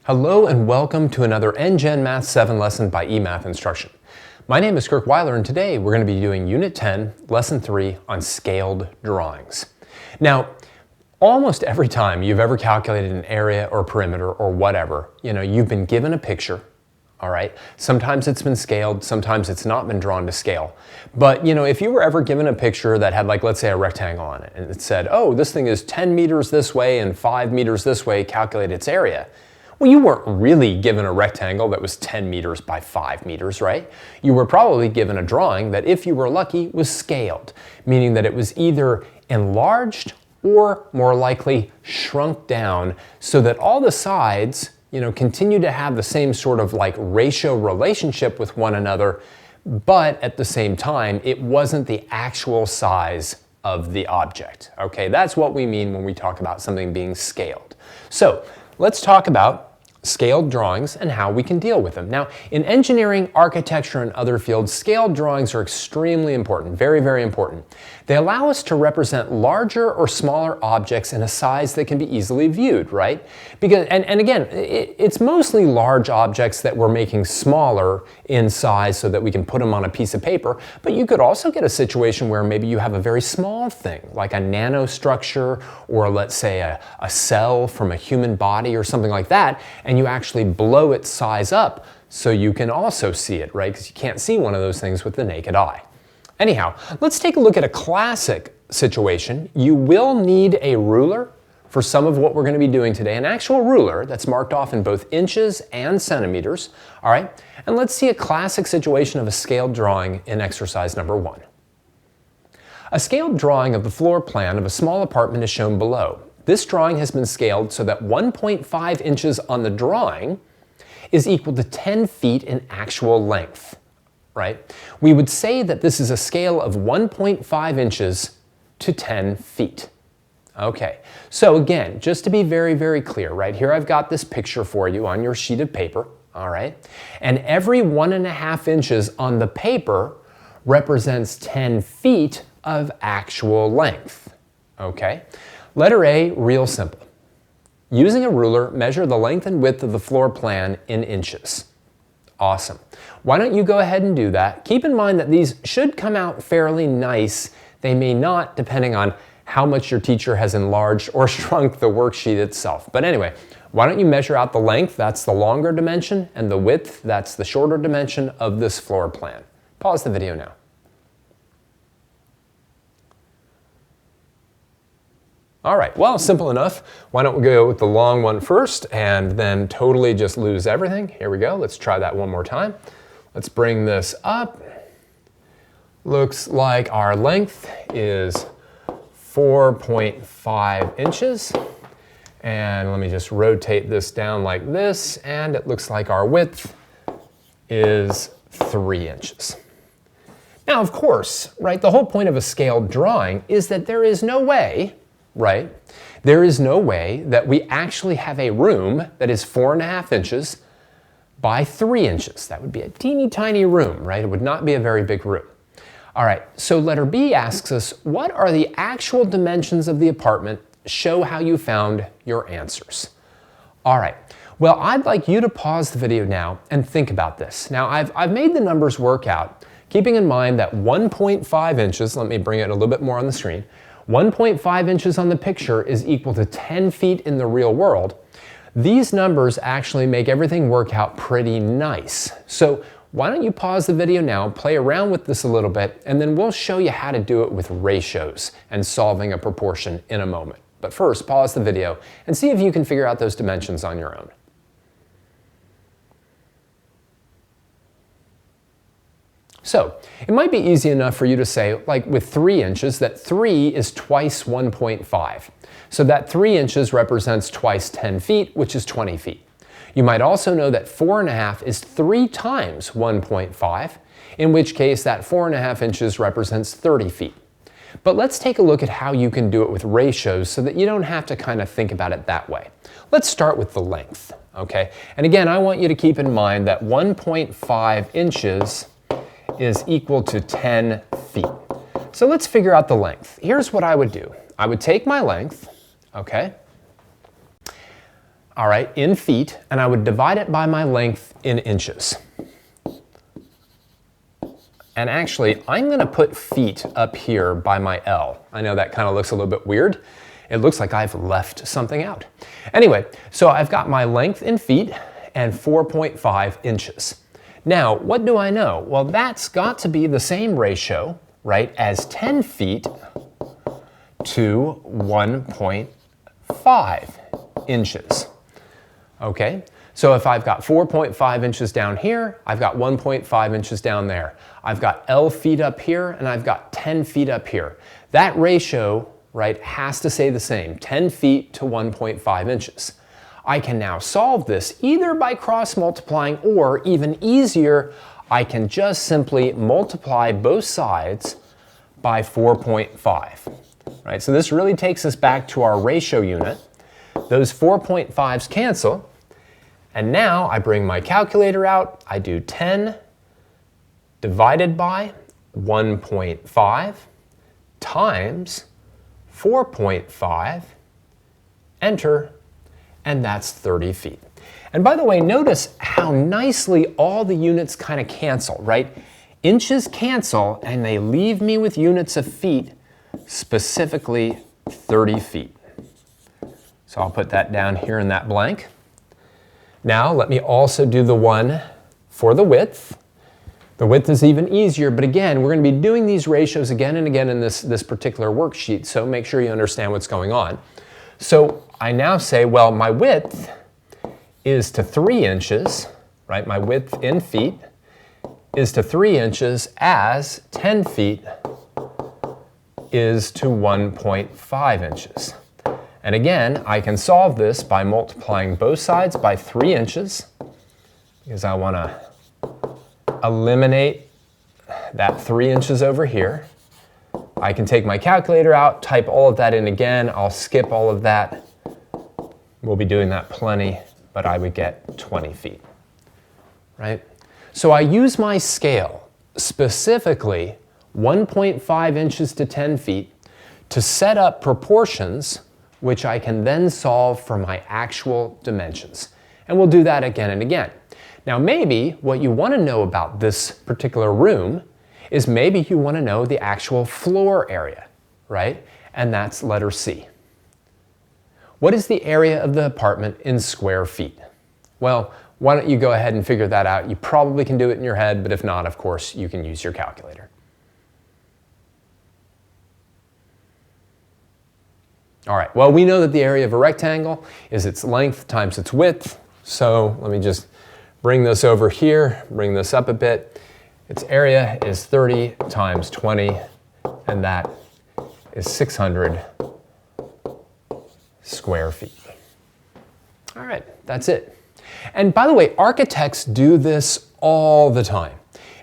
Hello and welcome to another NGen Math 7 lesson by eMath Instruction. My name is Kirk Weiler and today we're going to be doing Unit 10, Lesson 3 on scaled drawings. Now, almost every time you've ever calculated an area or perimeter or whatever, you've been given a picture, all right? Sometimes it's been scaled, sometimes it's not been drawn to scale. But, if you were ever given a picture that had, let's say a rectangle on it and it said, oh, this thing is 10 meters this way and 5 meters this way, calculate its area. Well, you weren't really given a rectangle that was 10 meters by 5 meters, right? You were probably given a drawing that, if you were lucky, was scaled, meaning that it was either enlarged or, more likely, shrunk down so that all the sides, continue to have the same sort of ratio relationship with one another, but at the same time, it wasn't the actual size of the object, okay? That's what we mean when we talk about something being scaled. So, let's talk about scaled drawings and how we can deal with them. Now, in engineering, architecture, and other fields, scaled drawings are extremely important, very, very important. They allow us to represent larger or smaller objects in a size that can be easily viewed, right? Because, and again, it's mostly large objects that we're making smaller in size so that we can put them on a piece of paper, but you could also get a situation where maybe you have a very small thing, like a nanostructure, or let's say a cell from a human body or something like that, and you actually blow its size up so you can also see it, right? Because you can't see one of those things with the naked eye. Anyhow, let's take a look at a classic situation. You will need a ruler for some of what we're going to be doing today, an actual ruler that's marked off in both inches and centimeters, all right? And let's see a classic situation of a scaled drawing in exercise number 1. A scaled drawing of the floor plan of a small apartment is shown below. This drawing has been scaled so that 1.5 inches on the drawing is equal to 10 feet in actual length, right? We would say that this is a scale of 1.5 inches to 10 feet. Okay, so again, just to be very, very clear, right here I've got this picture for you on your sheet of paper, all right? And every 1.5 inches on the paper represents 10 feet of actual length, okay? Letter A, real simple. Using a ruler, measure the length and width of the floor plan in inches. Awesome. Why don't you go ahead and do that? Keep in mind that these should come out fairly nice. They may not, depending on how much your teacher has enlarged or shrunk the worksheet itself. But anyway, why don't you measure out the length, that's the longer dimension, and the width, that's the shorter dimension of this floor plan. Pause the video now. All right, well, simple enough. Why don't we go with the long one first and then totally just lose everything? Here we go. Let's try that one more time. Let's bring this up. Looks like our length is 4.5 inches. And let me just rotate this down like this, and it looks like our width is 3 inches. Now, of course, right, the whole point of a scaled drawing is that there is no way, right? There is no way that we actually have a room that is 4.5 inches by 3 inches. That would be a teeny tiny room, right? It would not be a very big room. All right, so letter B asks us, what are the actual dimensions of the apartment? Show how you found your answers. All right, well, I'd like you to pause the video now and think about this. Now, I've made the numbers work out, keeping in mind that 1.5 inches, let me bring it a little bit more on the screen, 1.5 inches on the picture is equal to 10 feet in the real world. These numbers actually make everything work out pretty nice. So why don't you pause the video now, play around with this a little bit, and then we'll show you how to do it with ratios and solving a proportion in a moment. But first, pause the video and see if you can figure out those dimensions on your own. So, it might be easy enough for you to say, like with 3 inches, that 3 is twice 1.5. So that 3 inches represents twice 10 feet, which is 20 feet. You might also know that 4.5 is 3 times 1.5, in which case that 4.5 inches represents 30 feet. But let's take a look at how you can do it with ratios so that you don't have to kind of think about it that way. Let's start with the length, okay? And again, I want you to keep in mind that 1.5 inches is equal to 10 feet. So let's figure out the length. Here's what I would do. I would take my length, okay? all right, in feet, and I would divide it by my length in inches. And actually, I'm going to put feet up here by my L. I know that kind of looks a little bit weird. It looks like I've left something out. Anyway, so I've got my length in feet and 4.5 inches. Now, what do I know? Well, that's got to be the same ratio, right, as 10 feet to 1.5 inches. Okay, so if I've got 4.5 inches down here, I've got 1.5 inches down there. I've got L feet up here, and I've got 10 feet up here. That ratio, right, has to stay the same, 10 feet to 1.5 inches. I can now solve this either by cross multiplying, or even easier, I can just simply multiply both sides by 4.5. Right, so this really takes us back to our ratio unit. Those 4.5s cancel, and now I bring my calculator out. I do 10 divided by 1.5 times 4.5, enter, and that's 30 feet. And by the way, notice how nicely all the units kind of cancel, right? Inches cancel, and they leave me with units of feet, specifically 30 feet. So I'll put that down here in that blank. Now let me also do the one for the width. The width is even easier, but again, we're going to be doing these ratios again and again in this particular worksheet, so make sure you understand what's going on. So I now say, well, my width is to 3 inches, right? My width in feet is to 3 inches as 10 feet is to 1.5 inches. And again, I can solve this by multiplying both sides by 3 inches, because I want to eliminate that 3 inches over here. I can take my calculator out, type all of that in again. I'll skip all of that. We'll be doing that plenty, but I would get 20 feet, right? So I use my scale, specifically 1.5 inches to 10 feet, to set up proportions which I can then solve for my actual dimensions. And we'll do that again and again. Now maybe what you want to know about this particular room is maybe you want to know the actual floor area, right? And that's letter C. What is the area of the apartment in square feet? Well, why don't you go ahead and figure that out? You probably can do it in your head, but if not, of course, you can use your calculator. All right, well, we know that the area of a rectangle is its length times its width. So let me just bring this over here, bring this up a bit. Its area is 30 times 20, and that is 600 square feet. All right, that's it. And by the way, architects do this all the time.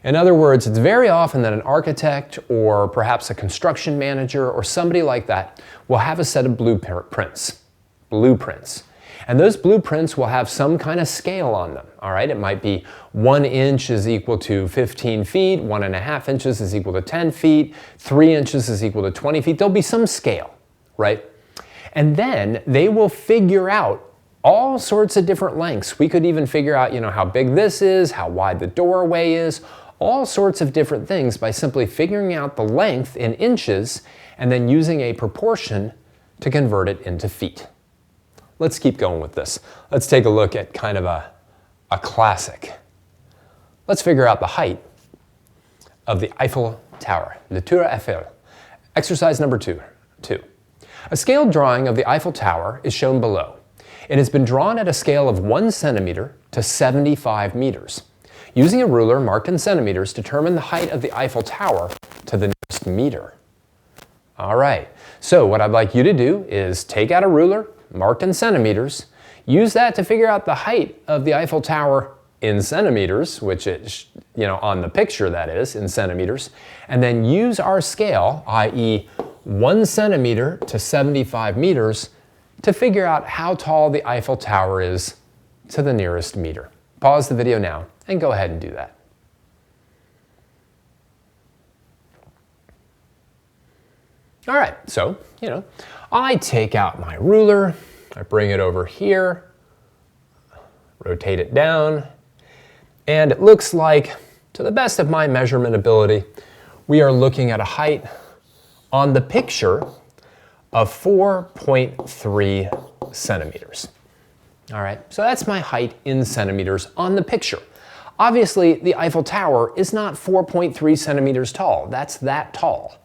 In other words, it's very often that an architect or perhaps a construction manager or somebody like that will have a set of blueprints. And those blueprints will have some kind of scale on them, all right? It might be 1 inch is equal to 15 feet, 1.5 inches is equal to 10 feet, 3 inches is equal to 20 feet. There'll be some scale, right? And then they will figure out all sorts of different lengths. We could even figure out, how big this is, how wide the doorway is, all sorts of different things by simply figuring out the length in inches and then using a proportion to convert it into feet. Let's keep going with this. Let's take a look at kind of a classic. Let's figure out the height of the Eiffel Tower, the Torah FF Exercise number 2. A scaled drawing of the Eiffel Tower is shown below. It has been drawn at a scale of 1 centimeter to 75 meters. Using a ruler marked in centimeters, determine the height of the Eiffel Tower to the nearest meter. All right, so what I'd like you to do is take out a ruler marked in centimeters, use that to figure out the height of the Eiffel Tower in centimeters, which is, on the picture that is, in centimeters, and then use our scale, i.e. 1 centimeter to 75 meters, to figure out how tall the Eiffel Tower is to the nearest meter. Pause the video now and go ahead and do that. All right, so, I take out my ruler, I bring it over here, rotate it down, and it looks like, to the best of my measurement ability, we are looking at a height on the picture of 4.3 centimeters. All right, so that's my height in centimeters on the picture. Obviously, the Eiffel Tower is not 4.3 centimeters tall. That's that tall,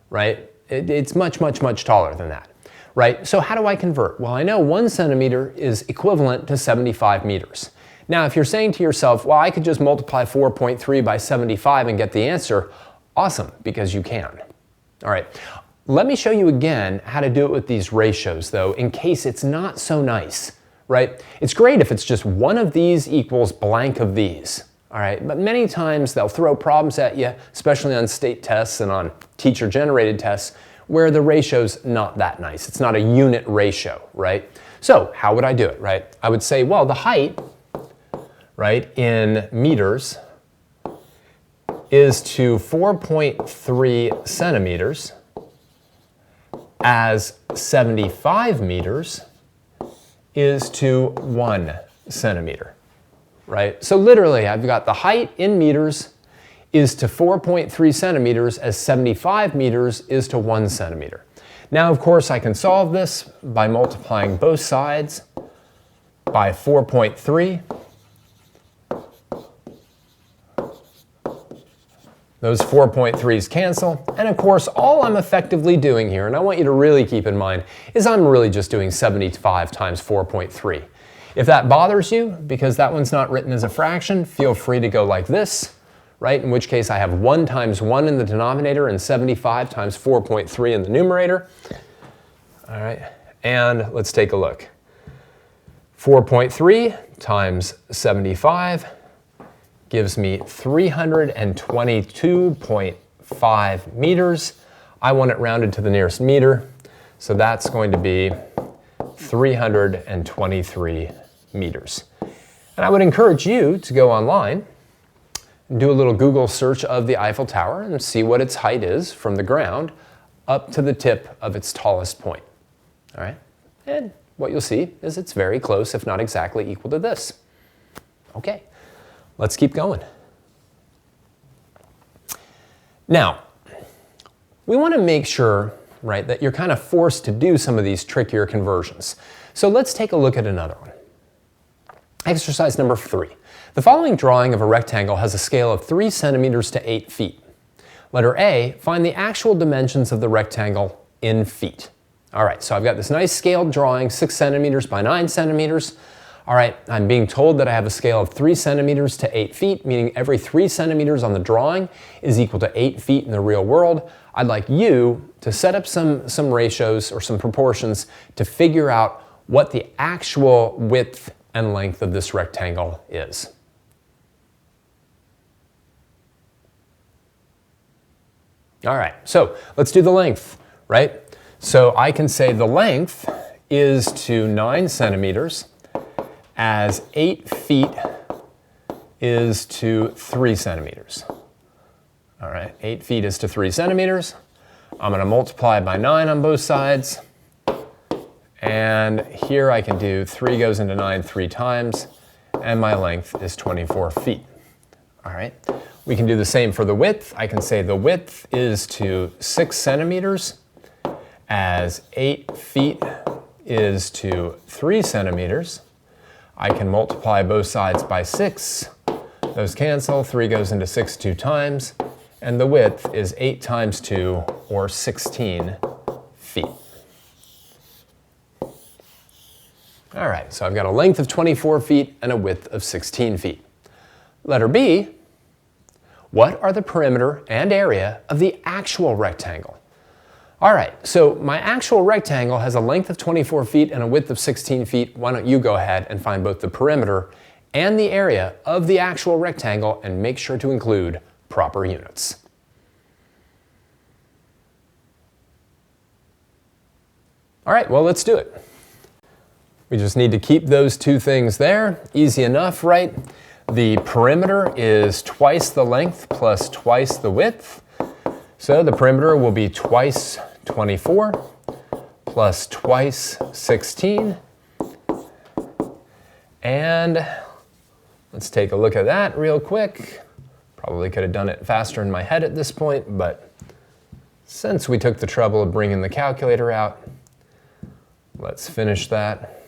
right? It's much, much, much taller than that, right? So how do I convert? Well, I know 1 centimeter is equivalent to 75 meters. Now, if you're saying to yourself, well, I could just multiply 4.3 by 75 and get the answer, awesome, because you can. All right, let me show you again how to do it with these ratios, though, in case it's not so nice, right? It's great if it's just one of these equals blank of these, all right? But many times they'll throw problems at you, especially on state tests and on teacher-generated tests, where the ratio's not that nice. It's not a unit ratio, right? So how would I do it, right? I would say, well, the height, right, in meters is to 4.3 centimeters as 75 meters is to 1 centimeter, right? So literally, I've got the height in meters is to 4.3 centimeters as 75 meters is to 1 centimeter. Now, of course, I can solve this by multiplying both sides by 4.3. Those 4.3s cancel, and of course, all I'm effectively doing here, and I want you to really keep in mind, is I'm really just doing 75 times 4.3. If that bothers you, because that one's not written as a fraction, feel free to go like this, right? In which case I have 1 times 1 in the denominator and 75 times 4.3 in the numerator. All right, and let's take a look. 4.3 times 75 gives me 322.5 meters. I want it rounded to the nearest meter, so that's going to be 323 meters. And I would encourage you to go online and do a little Google search of the Eiffel Tower and see what its height is from the ground up to the tip of its tallest point. All right? And what you'll see is it's very close, if not exactly equal to this. Okay. Let's keep going. Now, we want to make sure, right, that you're kind of forced to do some of these trickier conversions. So let's take a look at another one. Exercise number 3. The following drawing of a rectangle has a scale of 3 centimeters to 8 feet. Letter A, find the actual dimensions of the rectangle in feet. All right, so I've got this nice scaled drawing, 6 centimeters by 9 centimeters. All right, I'm being told that I have a scale of 3 centimeters to 8 feet, meaning every 3 centimeters on the drawing is equal to 8 feet in the real world. I'd like you to set up some ratios or some proportions to figure out what the actual width and length of this rectangle is. All right, so let's do the length, right? So I can say the length is to 9 centimeters as 8 feet is to 3 centimeters. All right, 8 feet is to 3 centimeters. I'm going to multiply by 9 on both sides. And here I can do 3 goes into 9 3 times, and my length is 24 feet. All right, we can do the same for the width. I can say the width is to 6 centimeters as 8 feet is to 3 centimeters. I can multiply both sides by 6. Those cancel. 3 goes into 6 2 times. And the width is 8 times 2, or 16 feet. All right, so I've got a length of 24 feet and a width of 16 feet. Letter B, what are the perimeter and area of the actual rectangle? All right, so my actual rectangle has a length of 24 feet and a width of 16 feet. Why don't you go ahead and find both the perimeter and the area of the actual rectangle and make sure to include proper units. All right, well, let's do it. We just need to keep those two things there. Easy enough, right? The perimeter is twice the length plus twice the width. So the perimeter will be twice 24 plus twice 16. And let's take a look at that real quick. Probably could have done it faster in my head at this point, but since we took the trouble of bringing the calculator out, let's finish that.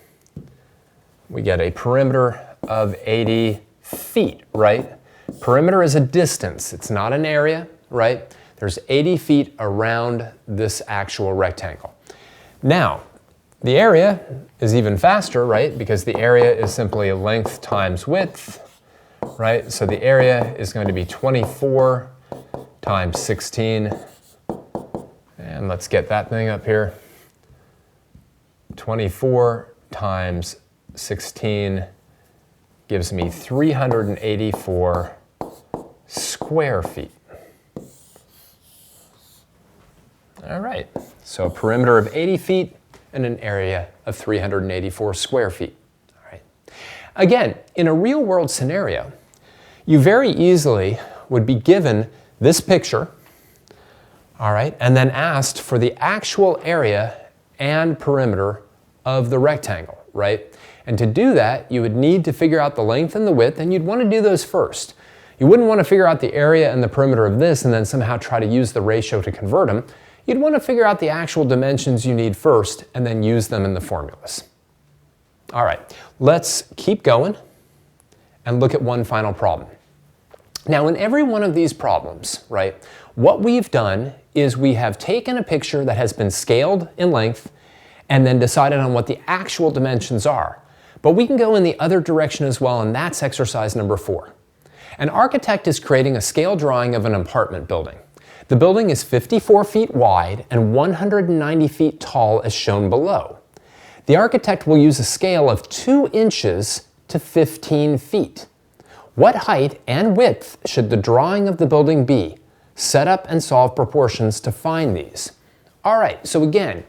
We get a perimeter of 80 feet, right? Perimeter is a distance, it's not an area, right? There's 80 feet around this actual rectangle. Now, the area is even faster, right? Because the area is simply length times width, right? So the area is going to be 24 times 16. And let's get that thing up here. 24 times 16 gives me 384 square feet. All right, so a perimeter of 80 feet and an area of 384 square feet. All right. Again, in a real world scenario, you very easily would be given this picture, all right, and then asked for the actual area and perimeter of the rectangle, right? And to do that, you would need to figure out the length and the width, and you'd want to do those first. You wouldn't want to figure out the area and the perimeter of this and then somehow try to use the ratio to convert them. You'd want to figure out the actual dimensions you need first and then use them in the formulas. All right, let's keep going and look at one final problem. Now, in every one of these problems, right, what we've done is we have taken a picture that has been scaled in length and then decided on what the actual dimensions are. But we can go in the other direction as well, and that's exercise number 4. An architect is creating a scale drawing of an apartment building. The building is 54 feet wide and 190 feet tall as shown below. The architect will use a scale of 2 inches to 15 feet. What height and width should the drawing of the building be? Set up and solve proportions to find these. All right, so again,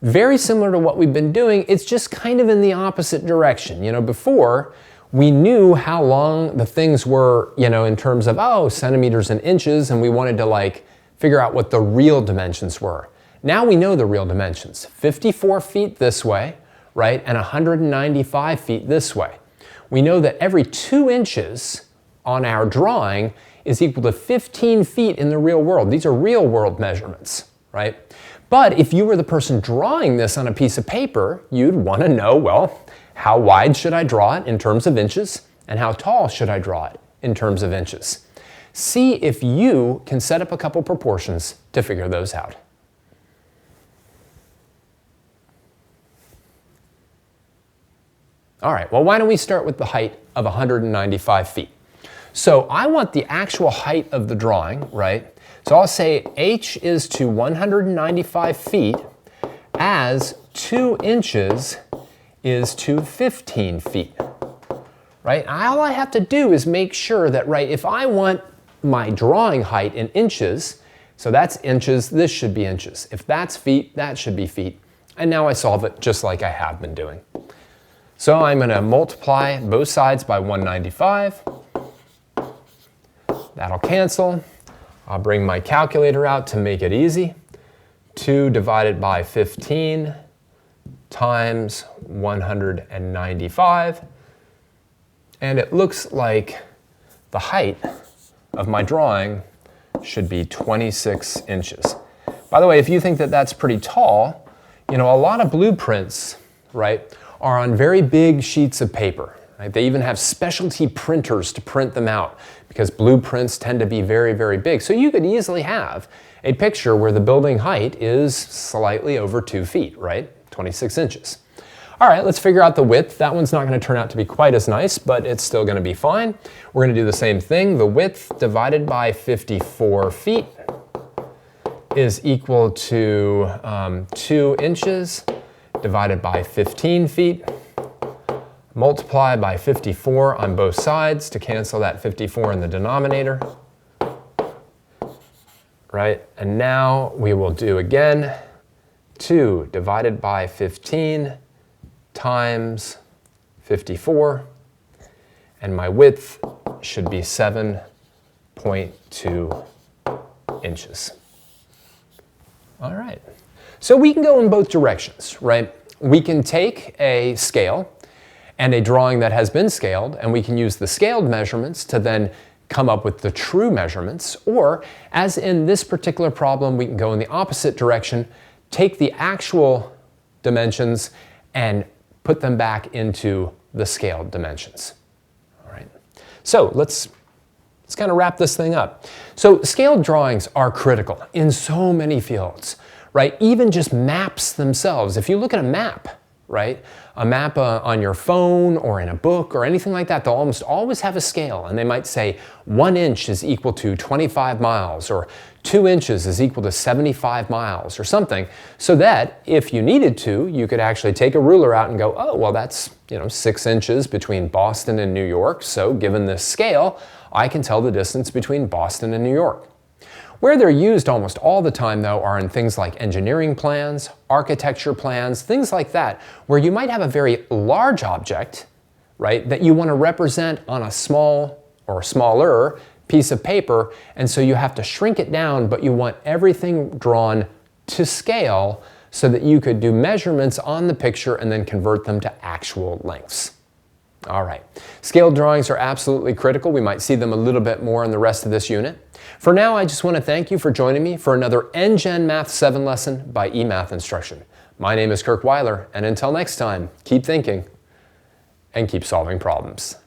very similar to what we've been doing, it's just kind of in the opposite direction. You know, before, we knew how long the things were, you know, in terms of, oh, centimeters and inches, and we wanted to like figure out what the real dimensions were. Now we know the real dimensions, 54 feet this way, right, and 195 feet this way. We know that every 2 inches on our drawing is equal to 15 feet in the real world. These are real world measurements, right? But if you were the person drawing this on a piece of paper, you'd want to know, well, how wide should I draw it in terms of inches, and how tall should I draw it in terms of inches? See if you can set up a couple proportions to figure those out. All right, well, why don't we start with the height of 195 feet? So I want the actual height of the drawing, right? So I'll say h is to 195 feet as 2 inches is to 15 feet, right? All I have to do is make sure that, right, if I want my drawing height in inches, so that's inches, this should be inches. If that's feet, that should be feet. And now I solve it just like I have been doing. So I'm going to multiply both sides by 195. That'll cancel. I'll bring my calculator out to make it easy. 2 divided by 15 times 195. And it looks like the height of my drawing should be 26 inches. By the way, if you think that that's pretty tall, you know, a lot of blueprints, right, are on very big sheets of paper. Right? They even have specialty printers to print them out because blueprints tend to be very, very big. So you could easily have a picture where the building height is slightly over 2 feet, right? 26 inches. All right, let's figure out the width. That one's not going to turn out to be quite as nice, but it's still going to be fine. We're going to do the same thing. The width divided by 54 feet is equal to 2 inches divided by 15 feet. Multiply by 54 on both sides to cancel that 54 in the denominator. Right, and now we will do again 2 divided by 15 times 54, and my width should be 7.2 inches. All right, so we can go in both directions, right? We can take a scale and a drawing that has been scaled, and we can use the scaled measurements to then come up with the true measurements. Or, as in this particular problem, we can go in the opposite direction, take the actual dimensions and put them back into the scaled dimensions. All right. So let's kind of wrap this thing up. So scaled drawings are critical in so many fields, right? Even just maps themselves. If you look at a map, right? A map on your phone or in a book or anything like that, they'll almost always have a scale, and they might say 1 inch is equal to 25 miles or 2 inches is equal to 75 miles or something, so that if you needed to, you could actually take a ruler out and go, oh, well, that's 6 inches between Boston and New York, so given this scale, I can tell the distance between Boston and New York. Where they're used almost all the time, though, are in things like engineering plans, architecture plans, things like that, where you might have a very large object, right, that you want to represent on a small or smaller piece of paper, and so you have to shrink it down, but you want everything drawn to scale so that you could do measurements on the picture and then convert them to actual lengths. All right, scaled drawings are absolutely critical. We might see them a little bit more in the rest of this unit. For now, I just want to thank you for joining me for another NGen Math 7 lesson by eMath Instruction. My name is Kirk Weiler, and until next time, keep thinking and keep solving problems.